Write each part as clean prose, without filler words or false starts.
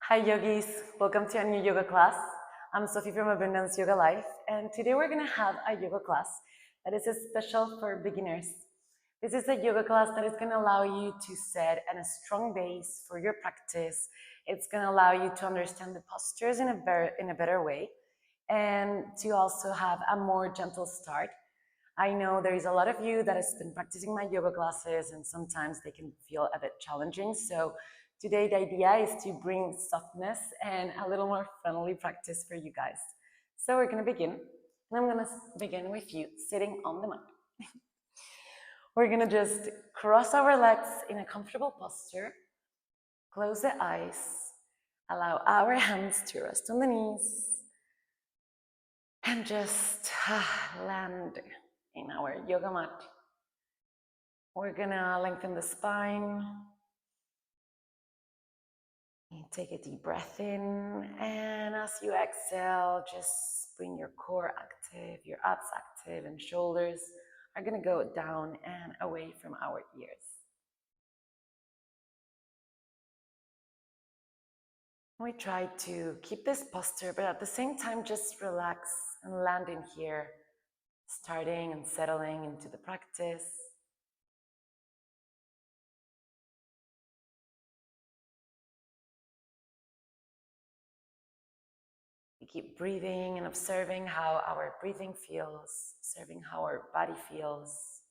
Hi yogis, welcome to a new yoga class. I'm Sophie from Abundance Yoga Life, and today we're gonna have a yoga class that is special for beginners. This is a yoga class that is gonna allow you to set a strong base for your practice. It's gonna allow you to understand the postures in a better way, and to also have a more gentle start. I know there is a lot of you that has been practicing my yoga classes, and sometimes they can feel a bit challenging. So today the idea is to bring softness and a little more friendly practice for you guys. So we're gonna begin, and I'm gonna begin with you sitting on the mat. We're gonna just cross our legs in a comfortable posture, close the eyes, allow our hands to rest on the knees, and just land in our yoga mat. We're gonna lengthen the spine. Take a deep breath in, and as you exhale, just bring your core active, your abs active, and shoulders are gonna go down and away from our ears. We try to keep this posture, but at the same time, just relax and land in here, starting and settling into the practice. We keep breathing and observing how our breathing feels, observing how our body feels.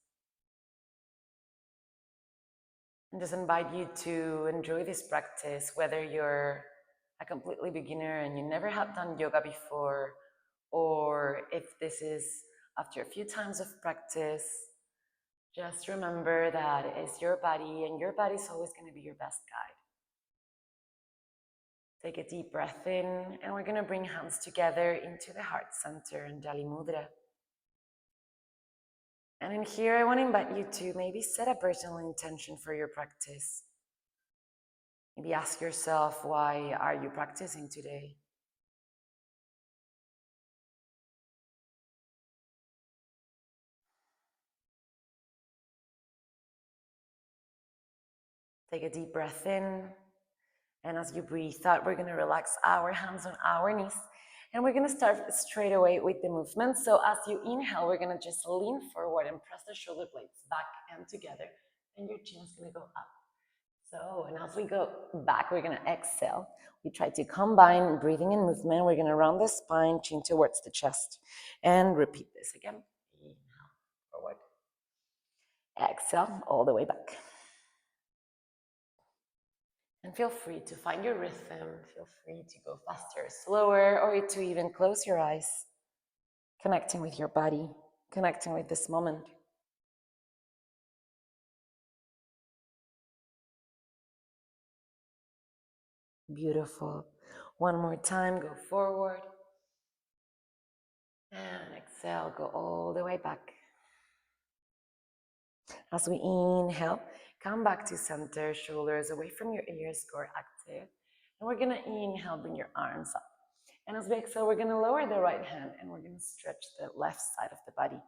And just invite you to enjoy this practice, whether you're a completely beginner and you never have done yoga before, or if this is after a few times of practice. Just remember that it's your body, and your body is always going to be your best guide. Take a deep breath in, and we're going to bring hands together into the heart center in Jali Mudra. And in here, I want to invite you to maybe set a personal intention for your practice. Maybe ask yourself, why are you practicing today? Take a deep breath in. And as you breathe out, we're going to relax our hands on our knees. And we're going to start straight away with the movement. So as you inhale, we're going to just lean forward and press the shoulder blades back and together. And your chin is going to go up. So, and as we go back, we're going to exhale. We try to combine breathing and movement. We're going to round the spine, chin towards the chest. And repeat this again. Inhale, forward. Exhale, all the way back. And feel free to find your rhythm. Feel free to go faster, slower, or to even close your eyes, connecting with your body, connecting with this moment. Beautiful. One more time, go forward. And exhale, go all the way back. As we inhale, come back to center, shoulders away from your ears, core active. And we're gonna inhale, bring your arms up. And as we exhale, we're gonna lower the right hand and we're gonna stretch the left side of the body.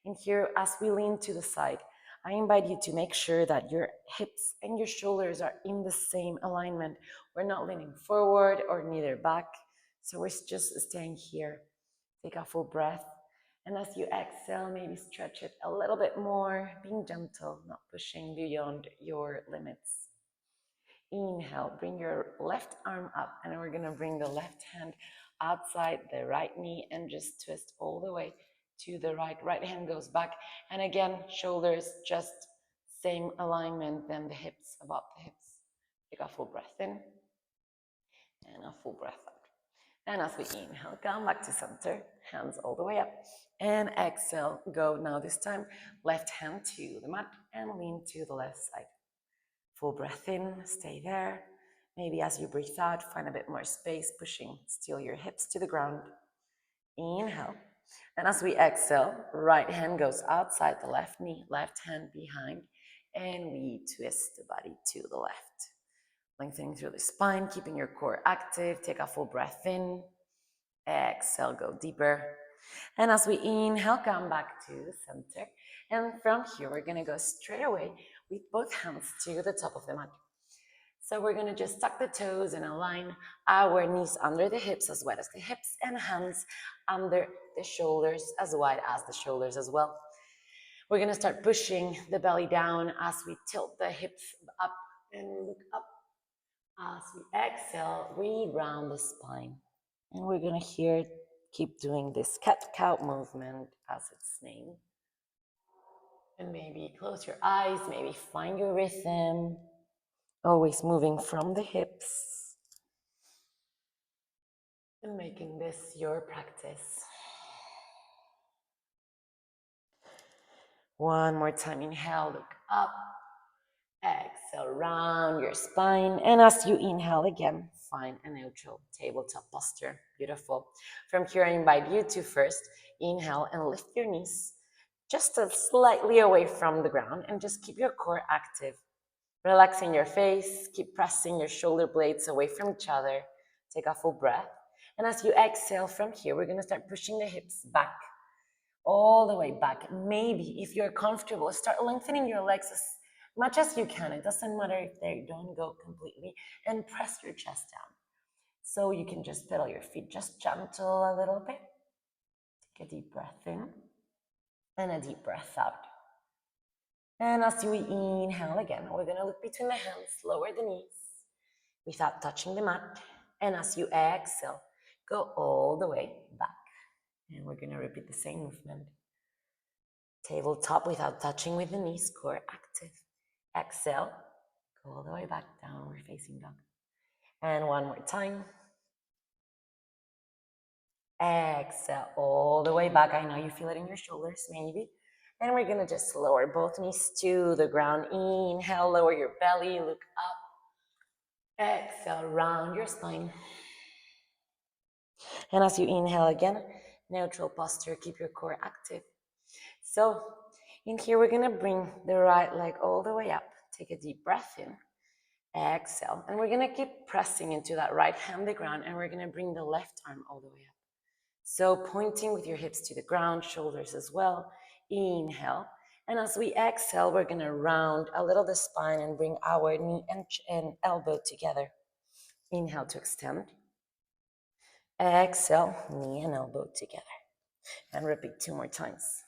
And here, as we lean to the side, I invite you to make sure that your hips and your shoulders are in the same alignment. We're not leaning forward or neither back. So we're just staying here. Take a full breath. And as you exhale, maybe stretch it a little bit more, being gentle, not pushing beyond your limits. Inhale, bring your left arm up, and we're gonna bring the left hand outside the right knee and just twist all the way to the right. Right hand goes back. And again, shoulders just same alignment than the hips, above the hips. Take a full breath in and a full breath out. And as we inhale, come back to center, hands all the way up. And exhale, go now this time, left hand to the mat and lean to the left side. Full breath in, stay there. Maybe as you breathe out, find a bit more space, pushing still your hips to the ground. Inhale. And as we exhale, right hand goes outside the left knee, left hand behind, and we twist the body to the left. Lengthening through the spine, keeping your core active. Take a full breath in. Exhale, go deeper. And as we inhale, come back to the center. And from here, we're gonna go straight away with both hands to the top of the mat. So we're gonna just tuck the toes and align our knees under the hips as wide as the hips and hands under the shoulders as wide as the shoulders as well. We're gonna start pushing the belly down as we tilt the hips up and look up. As we exhale, we round the spine. And we're gonna here keep doing this cat-cow movement as it's named. And maybe close your eyes, maybe find your rhythm. Always moving from the hips. And making this your practice. One more time, inhale, look up. Exhale, round your spine. And as you inhale again, find a neutral tabletop posture. Beautiful. From here, I invite you to first inhale and lift your knees just slightly away from the ground and just keep your core active. Relaxing your face, keep pressing your shoulder blades away from each other. Take a full breath. And as you exhale from here, we're going to start pushing the hips back, all the way back. Maybe if you're comfortable, start lengthening your legs as much as you can. It doesn't matter if they don't go completely, and press your chest down. So you can just pedal your feet, just gentle a little bit. Take a deep breath in and a deep breath out. And as you inhale again, we're gonna look between the hands, lower the knees without touching the mat. And as you exhale, go all the way back. And we're gonna repeat the same movement. Tabletop without touching with the knees, core active. Exhale, go all the way back, downward facing dog. And one more time. Exhale, all the way back. I know you feel it in your shoulders, maybe. And we're gonna just lower both knees to the ground. Inhale, lower your belly, look up. Exhale, round your spine. And as you inhale again, neutral posture, keep your core active. So in here, we're gonna bring the right leg all the way up. Take a deep breath in. Exhale. And we're gonna keep pressing into that right hand, the ground, and we're gonna bring the left arm all the way up. So pointing with your hips to the ground, shoulders as well. Inhale. And as we exhale, we're gonna round a little the spine and bring our knee and elbow together. Inhale to extend. Exhale, knee and elbow together. And repeat 2 more times.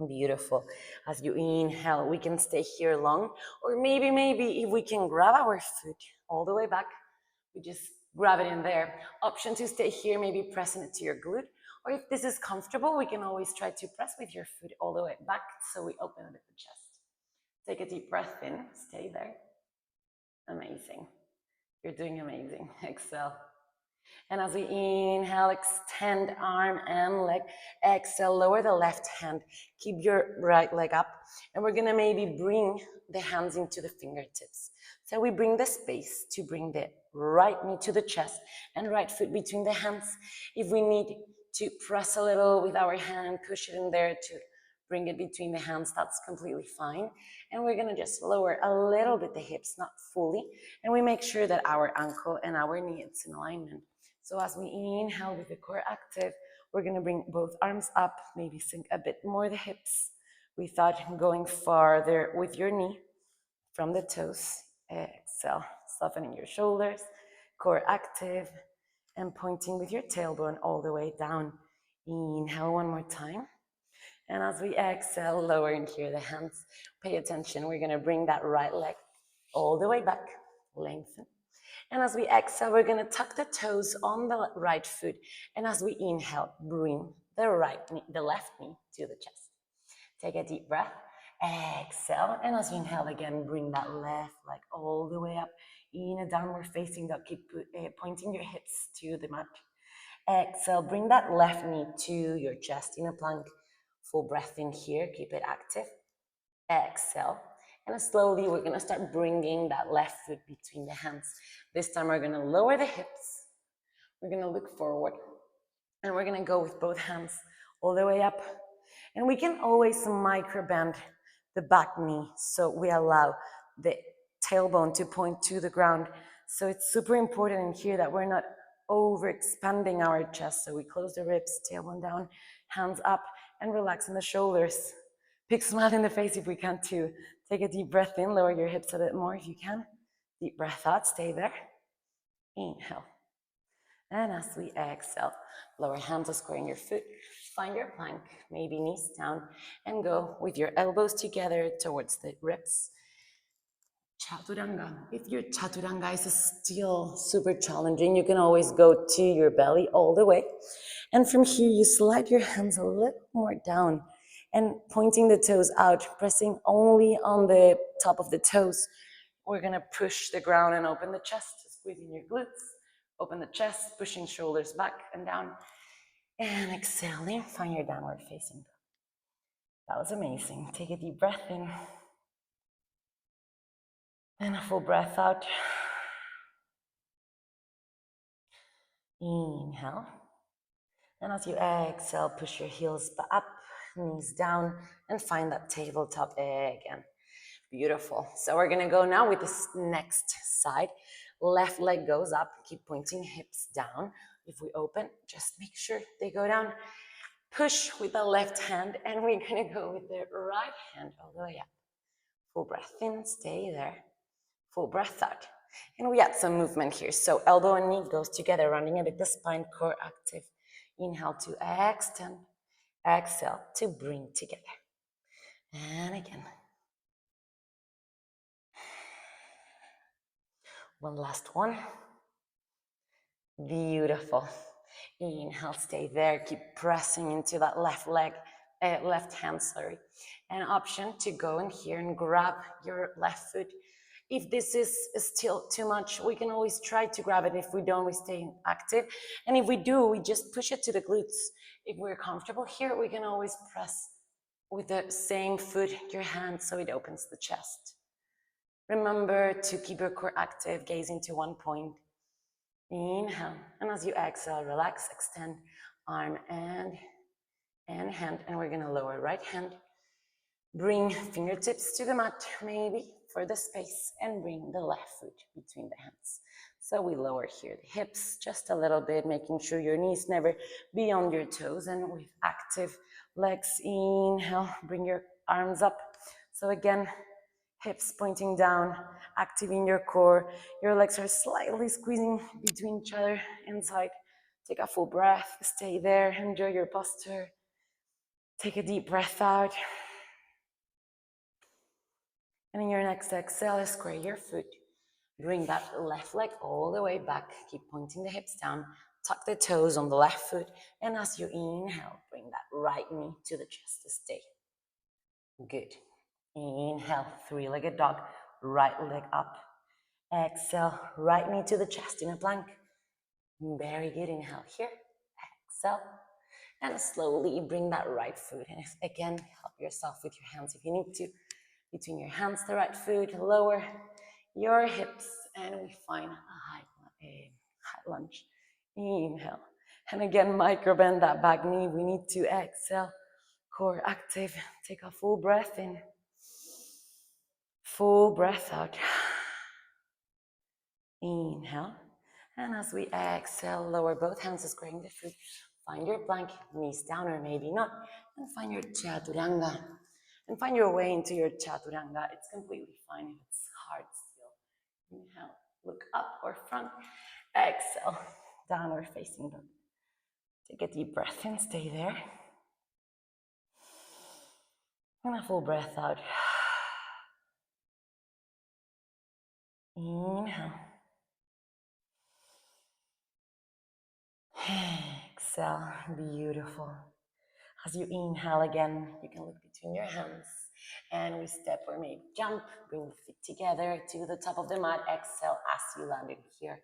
Beautiful. As you inhale, we can stay here long, or maybe if we can grab our foot all the way back, we just grab it in there. Option to stay here, maybe pressing it to your glute, or if this is comfortable, we can always try to press with your foot all the way back so we open a bit the chest. Take a deep breath in, stay there. Amazing. You're doing amazing. Exhale. And as we inhale, extend arm and leg. Exhale, lower the left hand. Keep your right leg up. And we're gonna maybe bring the hands into the fingertips. So we bring the space to bring the right knee to the chest and right foot between the hands. If we need to press a little with our hand, push it in there to bring it between the hands, that's completely fine. And we're gonna just lower a little bit the hips, not fully. And we make sure that our ankle and our knee is in alignment. So as we inhale with the core active, we're gonna bring both arms up, maybe sink a bit more the hips without going farther with your knee from the toes. Exhale, softening your shoulders, core active, and pointing with your tailbone all the way down. Inhale one more time. And as we exhale, lowering here the hands, pay attention. We're gonna bring that right leg all the way back, lengthen. And as we exhale, we're gonna tuck the toes on the right foot. And as we inhale, bring the left knee to the chest. Take a deep breath, exhale. And as you inhale again, bring that left leg all the way up in a downward facing dog. Keep pointing your hips to the mat. Exhale, bring that left knee to your chest in a plank. Full breath in here, keep it active. Exhale. And slowly we're gonna start bringing that left foot between the hands. This time we're gonna lower the hips. We're gonna look forward. And we're gonna go with both hands all the way up. And we can always micro bend the back knee so we allow the tailbone to point to the ground. So it's super important in here that we're not over expanding our chest. So we close the ribs, tailbone down, Hands up and relax in the shoulders. Big smile in the face if we can too. Take a deep breath in, lower your hips a bit more if you can. Deep breath out, stay there. Inhale. And as we exhale, lower hands to squaring your foot. Find your plank, maybe knees down, and go with your elbows together towards the ribs. Chaturanga. If your chaturanga is still super challenging, you can always go to your belly all the way. And from here, you slide your hands a little more down and pointing the toes out, pressing only on the top of the toes. We're gonna push the ground and open the chest, squeezing your glutes. Open the chest, pushing shoulders back and down. And exhaling, find your downward facing dog. That was amazing. Take a deep breath in. And a full breath out. Inhale. And as you exhale, push your heels up, knees down, and find that tabletop again. Beautiful. So we're gonna go now with this next side. Left leg goes up, keep pointing hips down. If we open, just make sure they go down. Push with the left hand, and we're gonna go with the right hand all the way up. Full breath in, stay there. Full breath out. And we add some movement here. So elbow and knee goes together, rounding a bit the spine, core active. Inhale to extend. Exhale to bring together. And again. One last one. Beautiful. Inhale, stay there. Keep pressing into that left leg, left hand, sorry. An option to go in here and grab your left foot. If this is still too much, we can always try to grab it. If we don't, we stay active. And if we do, we just push it to the glutes. If we're comfortable here, we can always press with the same foot your hand so it opens the chest. Remember to keep your core active, gaze into one point. Inhale, and as you exhale, relax, extend arm and hand, and we're gonna lower right hand. Bring fingertips to the mat, maybe for the space, and bring the left foot between the hands. So we lower here the hips just a little bit, making sure your knees never beyond your toes, and with active legs, inhale, bring your arms up. So again, hips pointing down, activating your core. Your legs are slightly squeezing between each other inside. Take a full breath, stay there, enjoy your posture. Take a deep breath out. And in your next exhale, square your foot. Bring that left leg all the way back. Keep pointing the hips down. Tuck the toes on the left foot. And as you inhale, bring that right knee to the chest to stay. Good. Inhale, three-legged dog. Right leg up. Exhale, right knee to the chest in a plank. Very good. Inhale here. Exhale. And slowly bring that right foot. And again, help yourself with your hands if you need to. Between your hands, the right foot, lower your hips, and we find a high lunge. Inhale. And again, micro bend that back knee. We need to exhale. Core active. Take a full breath in. Full breath out. Inhale. And as we exhale, lower both hands, squaring the foot. Find your plank, knees down or maybe not. And find your chaturanga. And find your way into your chaturanga. It's completely fine if it's hard still. Inhale, look up or front. Exhale, downward facing dog. Take a deep breath in, stay there. And a full breath out. Inhale. Exhale, beautiful. As you inhale again, you can look between your hands and we step or maybe jump, bring the feet together to the top of the mat. Exhale as you landed here.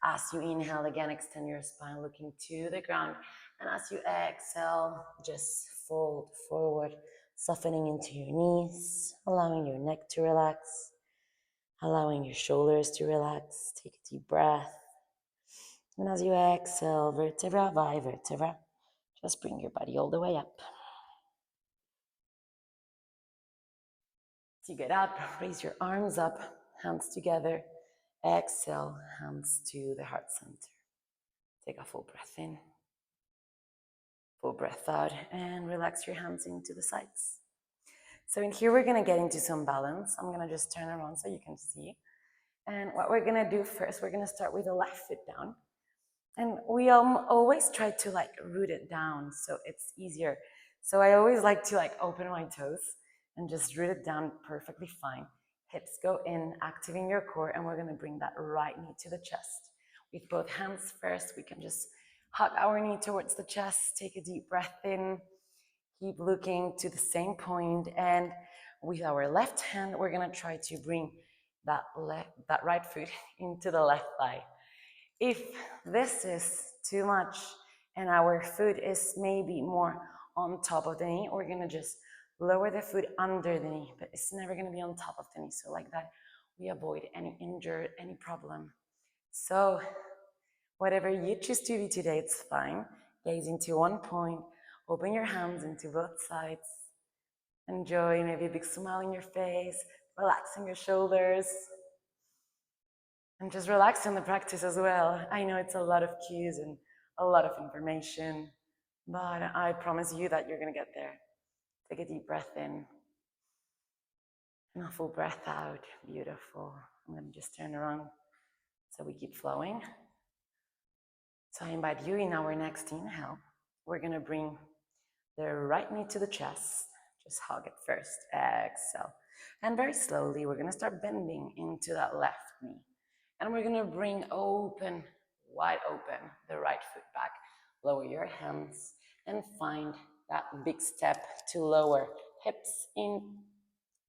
As you inhale again, extend your spine looking to the ground. And as you exhale, just fold forward, softening into your knees, allowing your neck to relax, allowing your shoulders to relax. Take a deep breath. And as you exhale, vertebra by vertebra, just bring your body all the way up. As you get up, raise your arms up, hands together. Exhale, hands to the heart center. Take a full breath in. Full breath out and relax your hands into the sides. So in here, we're gonna get into some balance. I'm gonna just turn around so you can see. And what we're gonna do first, we're gonna start with the left foot down. And we always try to like root it down so it's easier. So I always like to like open my toes and just root it down perfectly fine. Hips go in, activating your core, and we're gonna bring that right knee to the chest. With both hands first, we can just hug our knee towards the chest, take a deep breath in, keep looking to the same point, and with our left hand, we're gonna try to bring that right foot into the left thigh. If this is too much and our foot is maybe more on top of the knee, we're gonna just lower the foot under the knee, but it's never gonna be on top of the knee. So like that, we avoid any injury, any problem. So whatever you choose to do today, it's fine. Gaze into one point, open your hands into both sides. Enjoy maybe a big smile in your face, relaxing your shoulders, and just relax in the practice as well. I know it's a lot of cues and a lot of information, but I promise you that you're gonna get there. Take a deep breath in and a full breath out. Beautiful. I'm gonna just turn around so we keep flowing. So I invite you in our next inhale. We're gonna bring the right knee to the chest. Just hug it first. Exhale. And very slowly, we're gonna start bending into that left knee. And we're gonna bring open, wide open, the right foot back. Lower your hands and find that big step to lower hips in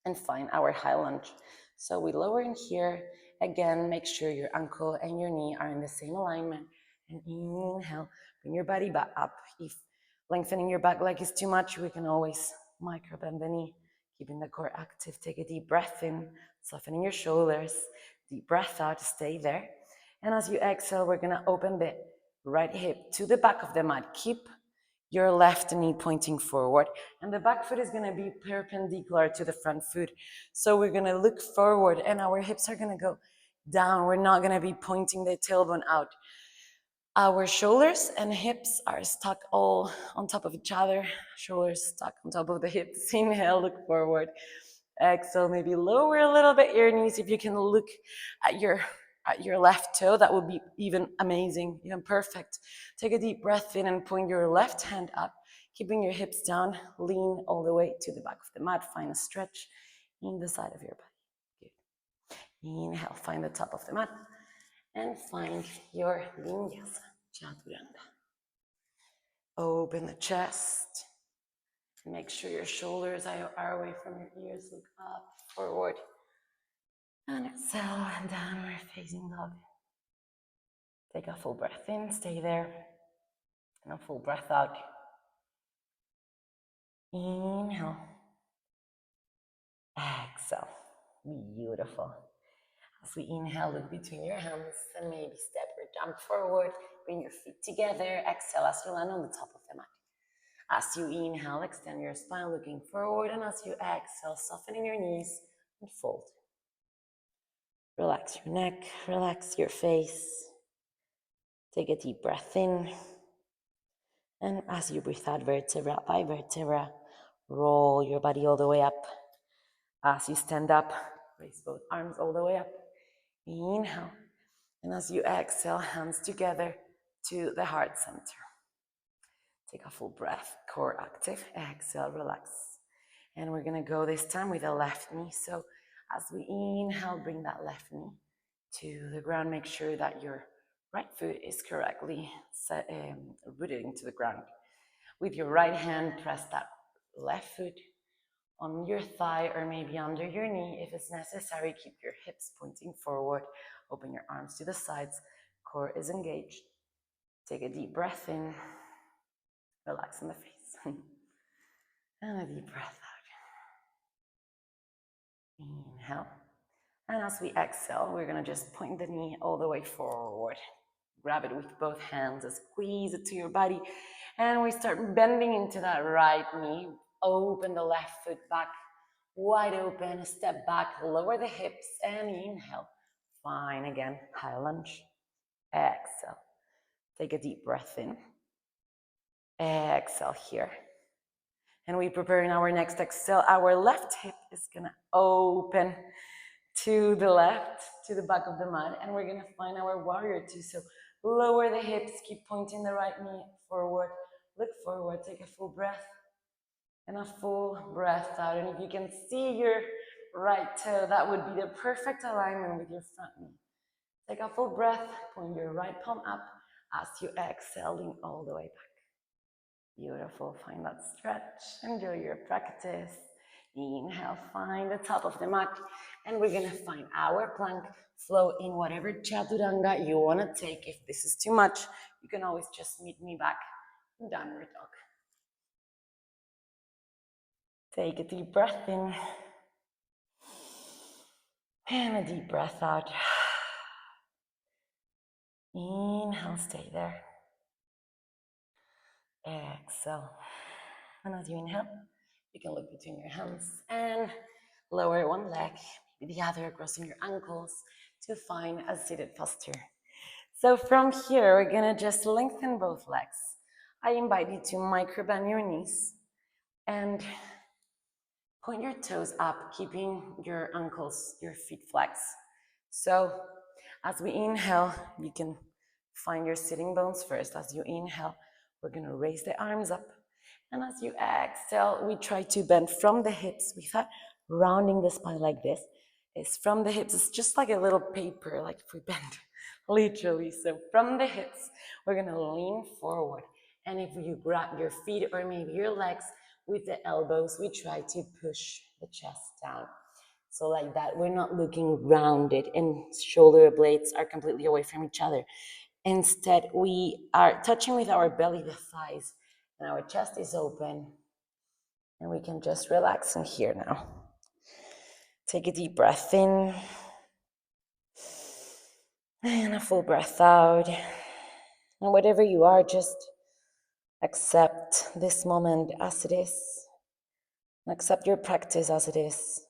and find our high lunge. So we lower in here. Again, make sure your ankle and your knee are in the same alignment. And inhale, bring your body back up. If lengthening your back leg is too much, we can always micro bend the knee, keeping the core active. Take a deep breath in, softening your shoulders. Deep breath out, stay there. And as you exhale, we're gonna open the right hip to the back of the mat. Keep your left knee pointing forward, and the back foot is gonna be perpendicular to the front foot. So we're gonna look forward and our hips are gonna go down. We're not gonna be pointing the tailbone out. Our shoulders and hips are stuck all on top of each other. Shoulders stuck on top of the hips. Inhale, look forward. Exhale, maybe lower a little bit your knees. If you can look at your left toe, that would be even amazing, even perfect. Take a deep breath in and point your left hand up, keeping your hips down. Lean all the way to the back of the mat. Find a stretch in the side of your body. Good. Inhale, find the top of the mat and find your vinyasa chaturanga. Open the chest. Make sure your shoulders are away from your ears. Look up, forward. And exhale, and downward facing dog. Take a full breath in, stay there. And a full breath out. Inhale. Exhale. Beautiful. As we inhale, look between your hands and maybe step or jump forward. Bring your feet together. Exhale as you land on the top of the mat. As you inhale, extend your spine looking forward. And as you exhale, softening your knees and fold. Relax your neck, relax your face. Take a deep breath in. And as you breathe out vertebra by vertebra, roll your body all the way up. As you stand up, raise both arms all the way up. Inhale. And as you exhale, hands together to the heart center. Take a full breath, core active. Exhale, relax. And we're gonna go this time with the left knee. So as we inhale, bring that left knee to the ground. Make sure that your right foot is correctly rooted into the ground. With your right hand, press that left foot on your thigh or maybe under your knee. If it's necessary, keep your hips pointing forward. Open your arms to the sides. Core is engaged. Take a deep breath in. Relax in the face. And a deep breath out. Inhale. And as we exhale, we're gonna just point the knee all the way forward. Grab it with both hands, squeeze it to your body. And we start bending into that right knee. Open the left foot back, wide open, step back, lower the hips, and inhale. Fine, again, high lunge. Exhale. Take a deep breath in. Exhale here. And we prepare in our next exhale. Our left hip is gonna open to the left, to the back of the mat, and we're gonna find our warrior two. So lower the hips, keep pointing the right knee forward, look forward, take a full breath, and a full breath out. And if you can see your right toe, that would be the perfect alignment with your front knee. Take a full breath, point your right palm up as you exhaling all the way back. Beautiful, find that stretch, enjoy your practice. Inhale, find the top of the mat, and we're gonna find our plank, flow in whatever chaturanga you wanna take. If this is too much, you can always just meet me back in downward dog. Take a deep breath in, and a deep breath out. Inhale, stay there. Exhale. And as you inhale, you can look between your hands and lower one leg, maybe the other, crossing your ankles to find a seated posture. So from here, we're gonna just lengthen both legs. I invite you to micro bend your knees and point your toes up, keeping your ankles, your feet flexed. So as we inhale, you can find your sitting bones first. As you inhale, we're gonna raise the arms up. And as you exhale, we try to bend from the hips without rounding the spine like this. It's from the hips, it's just like a little paper, like if we bend, literally. So from the hips, we're gonna lean forward. And if you grab your feet or maybe your legs with the elbows, we try to push the chest down. So like that, we're not looking rounded and shoulder blades are completely away from each other. Instead, we are touching with our belly, the thighs, and our chest is open. And we can just relax in here now. Take a deep breath in. And a full breath out. And whatever you are, just accept this moment as it is. And accept your practice as it is.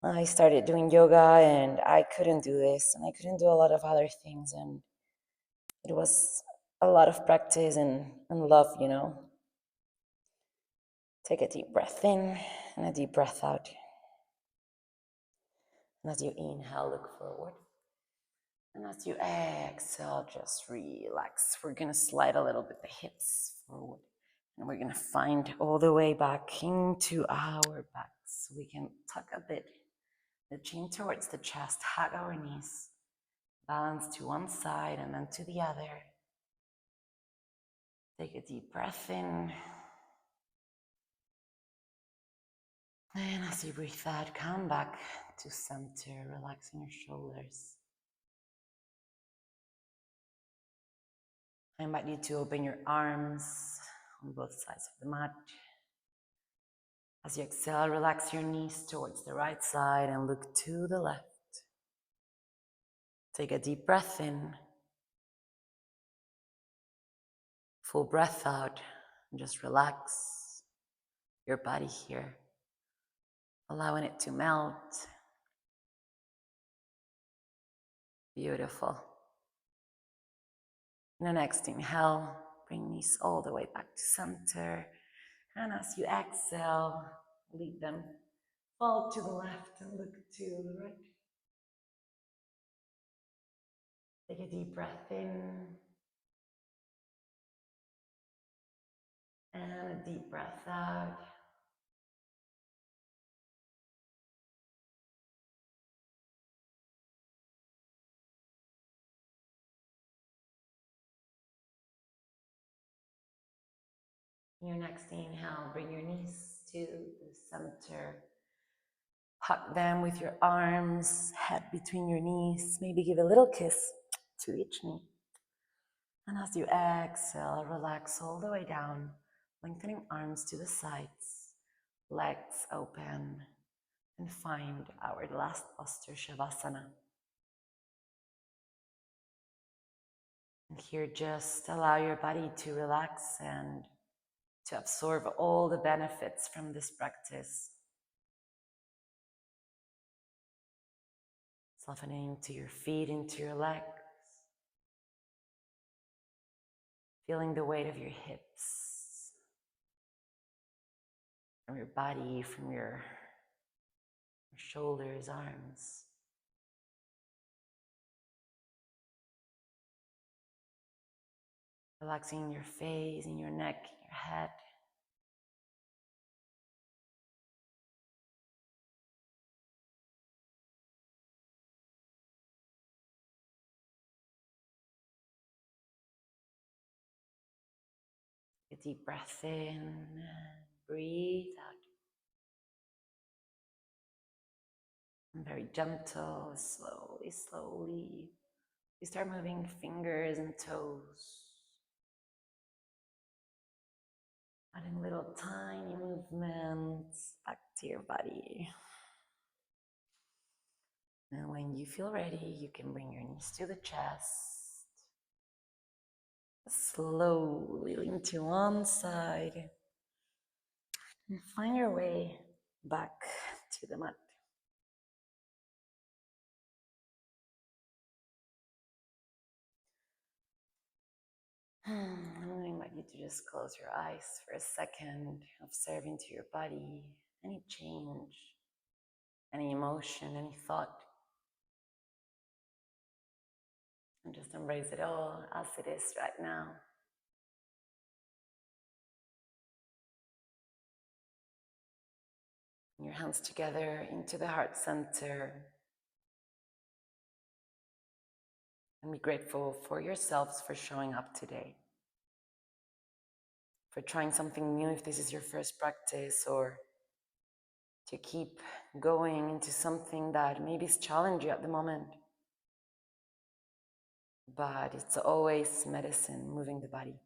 I started doing yoga and I couldn't do this and I couldn't do a lot of other things, and it was a lot of practice and love, you know. Take a deep breath in and a deep breath out. And as you inhale, look forward. And as you exhale, just relax. We're gonna slide a little bit the hips forward. And we're gonna find all the way back into our backs. We can tuck a bit the chin towards the chest, hug our knees, balance to one side and then to the other. Take a deep breath in. And as you breathe out, come back to center, relaxing your shoulders. I invite you to open your arms on both sides of the mat. As you exhale, relax your knees towards the right side and look to the left. Take a deep breath in. Full breath out. And just relax your body here, allowing it to melt. Beautiful. In the next inhale, bring knees all the way back to center. And as you exhale, lead them. Fall to the left and look to the right. Take a deep breath in. And a deep breath out. Your next inhale, bring your knees to the center. Hug them with your arms, head between your knees. Maybe give a little kiss to each knee. And as you exhale, relax all the way down, lengthening arms to the sides, legs open, and find our last posture, Shavasana. And here, just allow your body to relax and to absorb all the benefits from this practice. Softening to your feet, into your legs. Feeling the weight of your hips, from your body, from your shoulders, arms. Relaxing your face, in your neck, your head. A deep breath in, breathe out. And very gentle, slowly, slowly. You start moving fingers and toes. Adding little tiny movements back to your body. And when you feel ready, you can bring your knees to the chest. Slowly lean to one side. And find your way back to the mat. I'm going to invite you to just close your eyes for a second, observing to your body any change, any emotion, any thought. And just embrace it all as it is right now. Your hands together into the heart center. And be grateful for yourselves for showing up today. For trying something new if this is your first practice, or to keep going into something that maybe is challenging you at the moment. But it's always medicine, moving the body.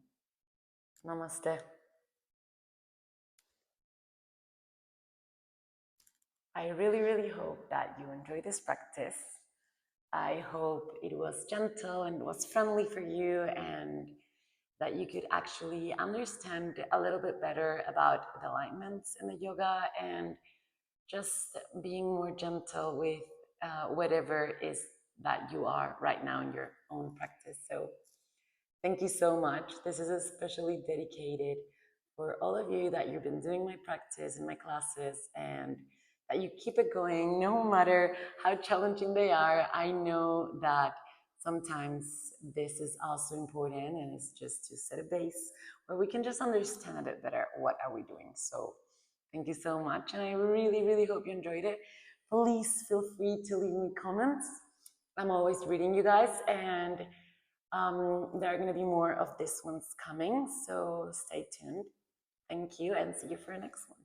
Namaste. I really, really hope that you enjoy this practice. I hope it was gentle and was friendly for you, and that you could actually understand a little bit better about the alignments in the yoga and just being more gentle with whatever is that you are right now in your own practice. So thank you so much. This is especially dedicated for all of you that you've been doing my practice and my classes, and that you keep it going no matter how challenging they are. I know that sometimes this is also important, and it's just to set a base where we can just understand a bit better what are we doing. So thank you so much, and I really, really hope you enjoyed it. Please feel free to leave me comments. I'm always reading you guys, and there are going to be more of these ones coming, so stay tuned. Thank you, and see you for the next one.